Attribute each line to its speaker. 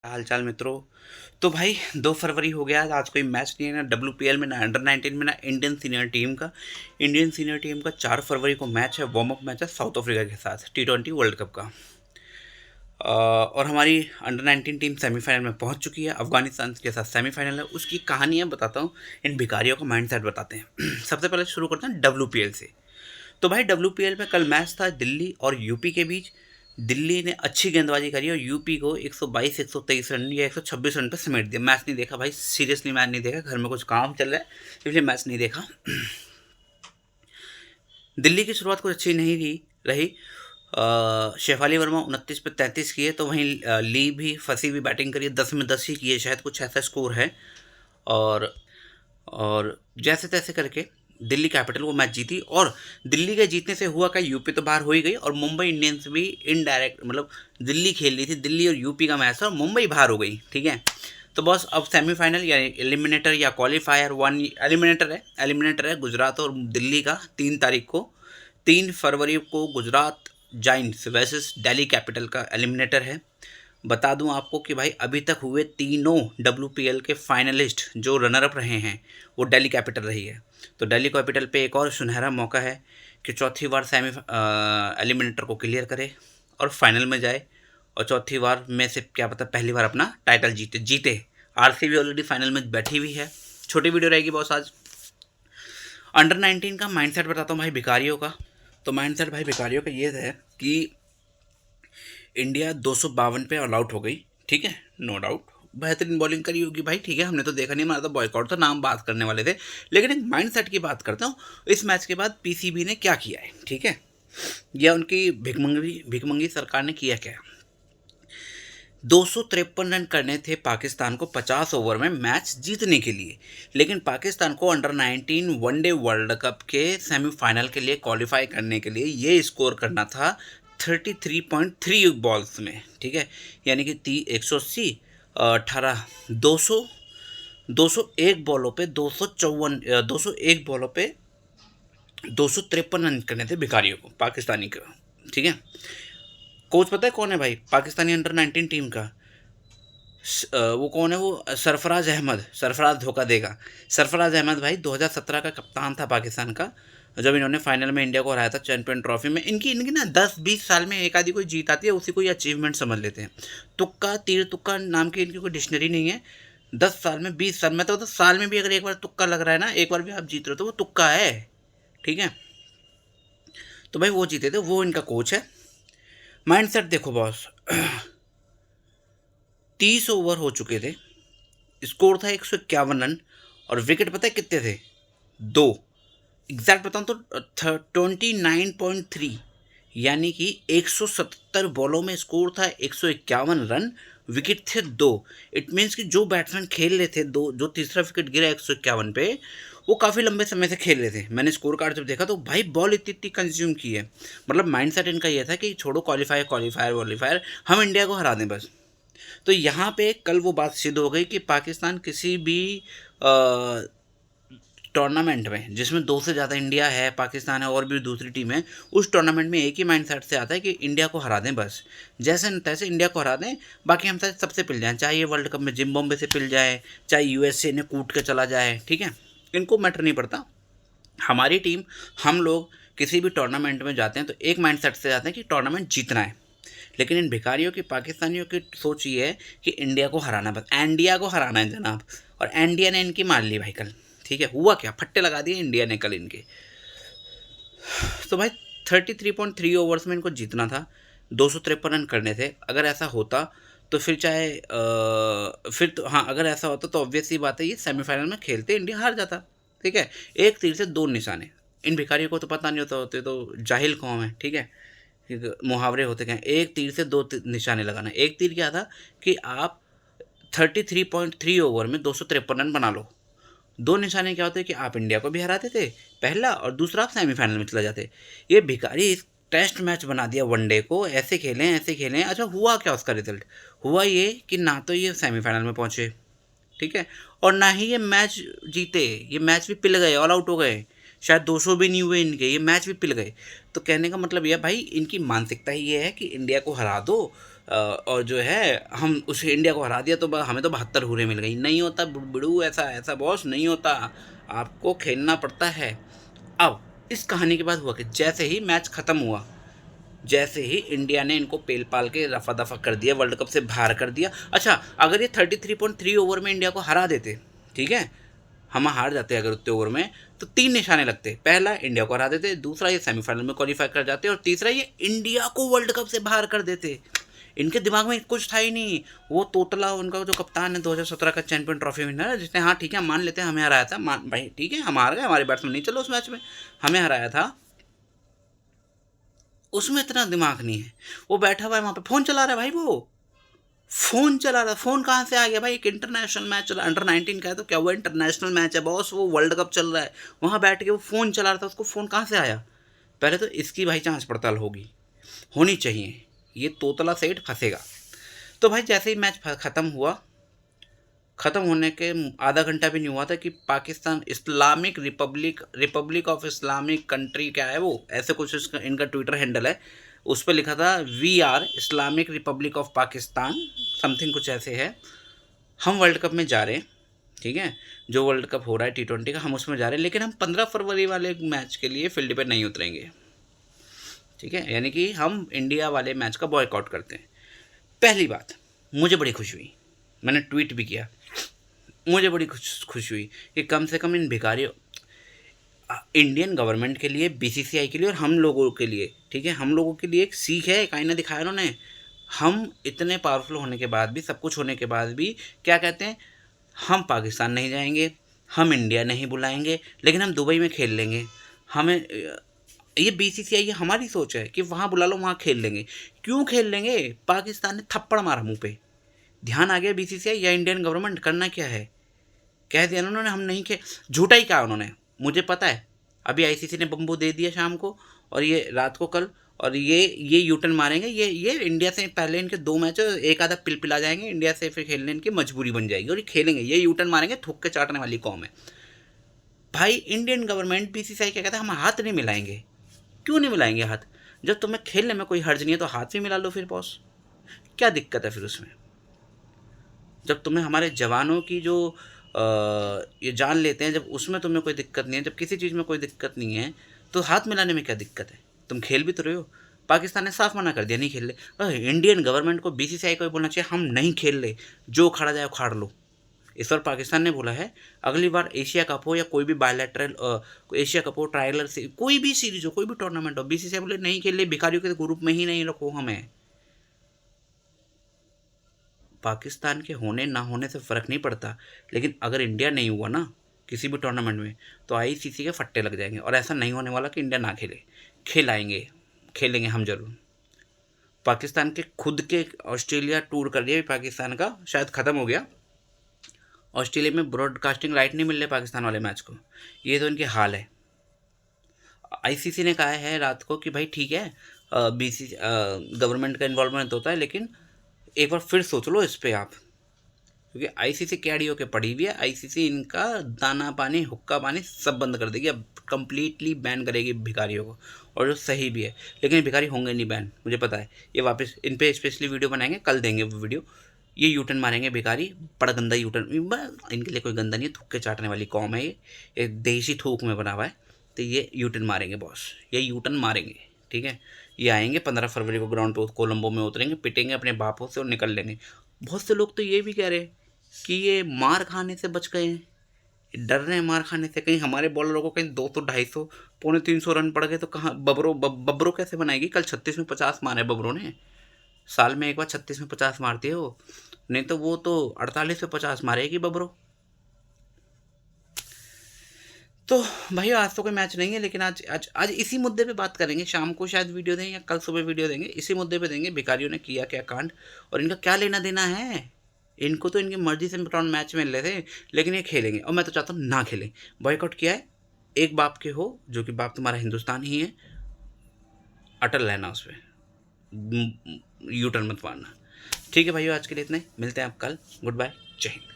Speaker 1: हाल चाल मित्रों। तो भाई 2 फरवरी हो गया, आज कोई मैच नहीं है, ना WPL में, ना अंडर 19 में, ना इंडियन सीनियर टीम का 4 फरवरी को मैच है, वार्म अप मैच है साउथ अफ्रीका के साथ T20 वर्ल्ड कप का। और हमारी अंडर 19 टीम सेमीफाइनल में पहुंच चुकी है, अफगानिस्तान के साथ सेमीफाइनल है। उसकी कहानियाँ बताता हूँ, इन भिखारियों का माइंडसेट बताते हैं। सबसे पहले शुरू करते हैं WPL से। तो भाई WPL में कल मैच था दिल्ली और यूपी के बीच। दिल्ली ने अच्छी गेंदबाजी करी और यूपी को 122 123 रन या 126 रन पर समेट दिया। मैच नहीं देखा भाई, सीरियसली मैच नहीं देखा, घर में कुछ काम चल रहा है इसलिए मैच नहीं देखा। दिल्ली की शुरुआत कुछ अच्छी नहीं रही। शेफाली वर्मा 29 पे 33 किए, तो वहीं ली भी फंसी भी बैटिंग करी, 10 में 10 ही किए, शायद कुछ ऐसा स्कोर है। और और जैसे तैसे करके दिल्ली कैपिटल वो मैच जीती। और दिल्ली के जीतने से हुआ क्या, यूपी तो बाहर हो ही गई और मुंबई इंडियंस भी इनडायरेक्ट, मतलब दिल्ली खेल रही थी, दिल्ली और यूपी का मैच था और मुंबई बाहर हो गई। ठीक है, तो बस अब सेमीफाइनल या एलिमिनेटर या क्वालिफायर वन, एलिमिनेटर है गुजरात और दिल्ली का 3 तारीख को, 3 फरवरी को Gujarat Giants versus Delhi capital का एलिमिनेटर है। बता दूं आपको कि भाई अभी तक हुए तीनों WPL के फाइनलिस्ट जो रनर अप रहे हैं वो दिल्ली कैपिटल रही है। तो दिल्ली कैपिटल पे एक और सुनहरा मौका है कि चौथी बार सेमी एलिमिनेटर को क्लियर करे और फाइनल में जाए, और चौथी बार में से क्या पता पहली बार अपना टाइटल जीते। RCB ऑलरेडी फाइनल में बैठी हुई है। छोटी वीडियो रहेगी बॉस आज। अंडर 19 का माइंडसेट बताता हूँ भाई भिखारियों का। तो माइंडसेट भाई भिखारियों का ये है कि इंडिया 252 पे ऑल आउट हो गई। ठीक है, नो डाउट बेहतरीन बॉलिंग करी होगी भाई। ठीक है, हमने तो देखा नहीं, हमारा तो बॉयकॉट था, नाम बात करने वाले थे। लेकिन एक माइंडसेट की बात करता हूँ, इस मैच के बाद PCB ने क्या किया है। ठीक है, या उनकी भिकमंगी सरकार ने किया क्या। 253 रन करने थे पाकिस्तान को 50 ओवर में मैच जीतने के लिए। लेकिन पाकिस्तान को अंडर 19 वनडे वर्ल्ड कप के सेमीफाइनल के लिए क्वालिफाई करने के लिए ये स्कोर करना था 33.3 बॉल्स में। ठीक है, यानी कि 180 18 200 201 बॉलों पे 201 बॉलों पे 253 रन करने थे भिखारियों को, पाकिस्तानी को। ठीक है, कोच पता है कौन है भाई पाकिस्तानी अंडर 19 टीम का? वो कौन है, वो सरफराज धोखा देगा। सरफराज अहमद भाई 2017 का कप्तान था पाकिस्तान का, जब इन्होंने फाइनल में इंडिया को हराया था चैंपियन ट्रॉफी में। इनकी इनकी ना 10-20 साल में एक आधी कोई जीत आती है, उसी को अचीवमेंट समझ लेते हैं। तुक्का तीर तुक्का नाम की इनकी कोई डिक्शनरी नहीं है। 10 साल में 20 साल में तो साल में भी अगर एक बार तुक्का लग रहा है ना, एक बार भी आप जीत रहे हो तो वो तुक्का है। ठीक है, तो भाई वो जीते थे, वो इनका कोच है। माइंडसेट देखो बॉस, 30 ओवर हो चुके थे, स्कोर था 151 रन, और विकेट पता है कितने थे? 2। एग्जैक्ट बताऊँ तो 29.3, यानी कि 177 बॉलों में स्कोर था 151 रन, विकेट थे 2। इट मीन्स कि जो बैट्समैन खेल रहे थे, दो जो तीसरा विकेट गिरा 151 पे, वो काफ़ी लंबे समय से खेल रहे थे। मैंने स्कोर कार्ड जब देखा तो भाई बॉल इतनी इतनी कंज्यूम की है। मतलब माइंडसेट इनका ये था कि छोड़ो क्वालिफायर, हम इंडिया को हरा दें बस। तो यहाँ पे कल वो बात सिद्ध हो गई कि पाकिस्तान किसी भी टूर्नामेंट में जिसमें 2 से ज़्यादा इंडिया है, पाकिस्तान है और भी दूसरी टीम है, उस टूर्नामेंट में एक ही माइंडसेट से आता है कि इंडिया को हरा दें बस। जैसे न तैसे इंडिया को हरा दें, बाकी हम सबसे पिल जाएँ, चाहे ये वर्ल्ड कप में जिम्बाब्वे से पिल जाए, चाहे USA ने कूट के चला जाए। ठीक है, इनको मैटर नहीं पड़ता। हमारी टीम, हम लोग किसी भी टूर्नामेंट में जाते हैं तो एक माइंडसेट से जाते हैं कि टूर्नामेंट जीतना है। लेकिन इन भिखारियों की, पाकिस्तानियों की सोच ये है कि इंडिया को हराना, बस इंडिया को हराना है जनाब। और इंडिया ने इनकी मार ली भाई कल। ठीक है, हुआ क्या, फट्टे लगा दिए इंडिया ने कल इनके। तो भाई 33.3 ओवर्स में इनको जीतना था, 253 रन करने थे। अगर ऐसा होता तो फिर चाहे फिर तो हाँ, अगर ऐसा होता तो ऑब्वियस सी बात है ये सेमीफाइनल में खेलते, इंडिया हार जाता। ठीक है, एक तीर से 2 निशाने। इन भिखारियों को तो पता नहीं होता, होते तो जाहिल कौम है। ठीक है, मुहावरे होते क्या, एक तीर से 2 निशाने लगाना। एक तीर क्या था कि आप 33.3 ओवर में 253 रन बना लो। 2 निशाने क्या होते हैं कि आप इंडिया को भी हराते थे पहला, और दूसरा आप सेमीफाइनल में चला जाते। ये भिखारी इस टेस्ट मैच बना दिया वनडे को, ऐसे खेलें। अच्छा हुआ क्या, उसका रिजल्ट हुआ ये कि ना तो ये सेमीफाइनल में पहुँचे, ठीक है, और ना ही ये मैच जीते। ये मैच भी पिल गए, ऑल आउट हो गए, शायद 200 भी नहीं हुए इनके, ये मैच भी पिल गए। तो कहने का मतलब यह भाई, इनकी मानसिकता ही ये है कि इंडिया को हरा दो और जो है हम उस इंडिया को हरा दिया तो हमें तो 72 हुरे मिल गई। नहीं होता बुड़बुड़ू, ऐसा ऐसा बॉस नहीं होता, आपको खेलना पड़ता है। अब इस कहानी के बाद हुआ कि जैसे ही मैच ख़त्म हुआ, जैसे ही इंडिया ने इनको पेल पाल के रफा दफा कर दिया, वर्ल्ड कप से बाहर कर दिया। अच्छा, अगर ये 33.3 ओवर में इंडिया को हरा देते, ठीक है, हम हार जाते अगर उतने ओवर में, तो 3 निशाने लगते। पहला, इंडिया को हरा देते, दूसरा ये सेमीफाइनल में क्वालिफाई कर जाते, और तीसरा ये इंडिया को वर्ल्ड कप से बाहर कर देते। इनके दिमाग में कुछ था ही नहीं। वो तोतला, उनका जो कप्तान है 2017 का चैंपियन ट्रॉफी विनर, जिसने, हाँ ठीक है मान लेते हैं हमें हराया था, मान भाई ठीक है हम हार गए, हमारे बैट्समैन नहीं चलो उस मैच में, हमें हराया था, उसमें इतना दिमाग नहीं है। वो बैठा हुआ है वहाँ पे, फ़ोन चला रहा है भाई, वो फ़ोन चला रहा है। फ़ोन कहाँ से आ गया भाई? एक इंटरनेशनल मैच चला, अंडर 19 का है तो क्या हुआ, इंटरनेशनल मैच है बॉस, वो वर्ल्ड कप चल रहा है, वहाँ बैठ के वो फ़ोन चला रहा था, उसको फ़ोन कहाँ से आया? पहले तो इसकी भाई जांच पड़ताल होनी चाहिए, ये तोतला सेठ फंसेगा। तो भाई जैसे ही मैच ख़त्म हुआ, ख़त्म होने के आधा घंटा भी नहीं हुआ था कि Pakistan Islamic Republic of Islamic country, क्या है वो, ऐसे कुछ इसका इनका ट्विटर हैंडल है, उस पर लिखा था we are Islamic Republic of Pakistan, something कुछ ऐसे है, हम वर्ल्ड कप में जा रहे हैं, ठीक है, जो वर्ल्ड कप हो रहा है T20 का, हम उसमें जा रहे हैं, लेकिन हम 15 फरवरी वाले मैच के लिए फील्ड पर नहीं उतरेंगे, ठीक है, यानी कि हम इंडिया वाले मैच का बॉयकॉट करते हैं। पहली बात, मुझे बड़ी खुशी हुई, मैंने ट्वीट भी किया, मुझे बड़ी खुशी हुई कि कम से कम इन भिखारियों, इंडियन गवर्नमेंट के लिए, BCCI के लिए और हम लोगों के लिए, ठीक है, हम लोगों के लिए एक सीख है, एक आईना दिखाया उन्होंने। हम इतने पावरफुल होने के बाद भी, सब कुछ होने के बाद भी क्या कहते हैं, हम पाकिस्तान नहीं जाएंगे, हम इंडिया नहीं बुलाएंगे, लेकिन हम दुबई में खेल लेंगे। हमें ये BCCI, ये हमारी सोच है कि वहाँ बुला लो, वहाँ खेल लेंगे। क्यों खेल लेंगे? पाकिस्तान ने थप्पड़ मारा मुँह पे, ध्यान आ गया BCCI या इंडियन गवर्नमेंट करना क्या है, कह दिया उन्होंने हम नहीं खे, झूठा ही कहा उन्होंने, मुझे पता है। अभी ICC ने बम्बू दे दिया शाम को, और ये रात को कल, और ये यूटर्न मारेंगे, ये इंडिया से पहले इनके 2 मैच एक आधा पिला जाएंगे, इंडिया से फिर खेलने इनकी मजबूरी बन जाएगी, और ये खेलेंगे, ये यूटर्न मारेंगे, थूक के चाटने वाली कौम है भाई। इंडियन गवर्नमेंट BCCI क्या कहता है, हम हाथ नहीं मिलाएंगे। क्यों नहीं मिलाएंगे हाथ? जब तुम्हें खेलने में कोई हर्ज नहीं है तो हाथ भी मिला लो फिर बॉस, क्या दिक्कत है फिर उसमें? जब तुम्हें हमारे जवानों की जो ये जान लेते हैं, जब उसमें तुम्हें कोई दिक्कत नहीं है, जब किसी चीज़ में कोई दिक्कत नहीं है, तो हाथ मिलाने में क्या दिक्कत है? तुम खेल भी तो रहे हो। पाकिस्तान ने साफ मना कर दिया, नहीं खेल ले। इंडियन गवर्नमेंट को, BCCI को बोलना चाहिए हम नहीं खेल ले, जो उखाड़ा जाए उखाड़ लो। इस बार पाकिस्तान ने बोला है अगली बार एशिया कप हो या कोई भी बायलैटरल, एशिया कप हो, ट्रायलर से कोई भी सीरीज हो, कोई भी टूर्नामेंट हो, BCCI बोले नहीं खेल ले, भिखारियों के ग्रुप में ही नहीं रखो हमें। पाकिस्तान के होने ना होने से फ़र्क नहीं पड़ता, लेकिन अगर इंडिया नहीं हुआ ना किसी भी टूर्नामेंट में, तो ICC के फट्टे लग जाएंगे, और ऐसा नहीं होने वाला कि इंडिया ना खेले, खिलाएंगे, खेलेंगे हम जरूर। पाकिस्तान के खुद के ऑस्ट्रेलिया टूर कर दिया पाकिस्तान का, शायद ख़त्म हो गया। ऑस्ट्रेलिया में ब्रॉडकास्टिंग राइट नहीं मिल रहे पाकिस्तान वाले मैच को, ये तो इनके हाल है। ICC ने कहा है रात को कि भाई ठीक है, गवर्नमेंट का इन्वॉल्वमेंट होता है, लेकिन एक बार फिर सोच लो इस पर आप, क्योंकि ICC कैडी होके पड़ी हुई है। ICC इनका दाना पानी, हुक्का पानी सब बंद कर देगी, अब कंप्लीटली बैन करेगी भिखारियों को, और जो सही भी है। लेकिन भिखारी होंगे नहीं बैन, मुझे पता है। ये वापस इन पे स्पेशली वीडियो बनाएंगे, कल देंगे वो वीडियो। ये यूटर्न मारेंगे भिखारी, बड़ा गंदा यूटर्न, इनके लिए कोई गंदा नहीं है, थूक के चाटने वाली कौम है ये देसी थूक में बना हुआ है। तो ये यूटर्न मारेंगे बॉस, ये यूटर्न मारेंगे, ठीक है। ये आएंगे 15 फरवरी को ग्राउंड पे, कोलंबो में उतरेंगे, पिटेंगे अपने बापों से और निकल लेंगे। बहुत से लोग तो ये भी कह रहे हैं कि ये मार खाने से बच गए हैं, डर रहे हैं मार खाने से, कहीं हमारे बॉलरों को कहीं 200, 250, पौने 300 रन पड़ गए तो कहाँ बबरो कैसे बनाएगी? कल 36 में 50 मारे बबरों ने, साल में एक बार 36 में 50 मारती है वो, नहीं तो वो तो 48 में 50 मारेगी बबरो। तो भाई आज तो कोई मैच नहीं है, लेकिन आज इसी मुद्दे पे बात करेंगे। शाम को शायद वीडियो दें या कल सुबह वीडियो देंगे, इसी मुद्दे पे देंगे, भिखारियों ने किया क्या कांड और इनका क्या लेना देना है। इनको तो इनकी मर्जी से मैच मिल रहे थे, लेकिन ये खेलेंगे, और मैं तो चाहता हूँ ना खेलें। बॉयकॉट किया है, एक बाप के हो, जो कि बाप तुम्हारा हिंदुस्तान ही है, अटल रहना उस पर, यूटर्न मत मारना। ठीक है भाइयों, आज के लिए इतना ही, मिलते हैं आप कल। गुड बाय, जय हिंद।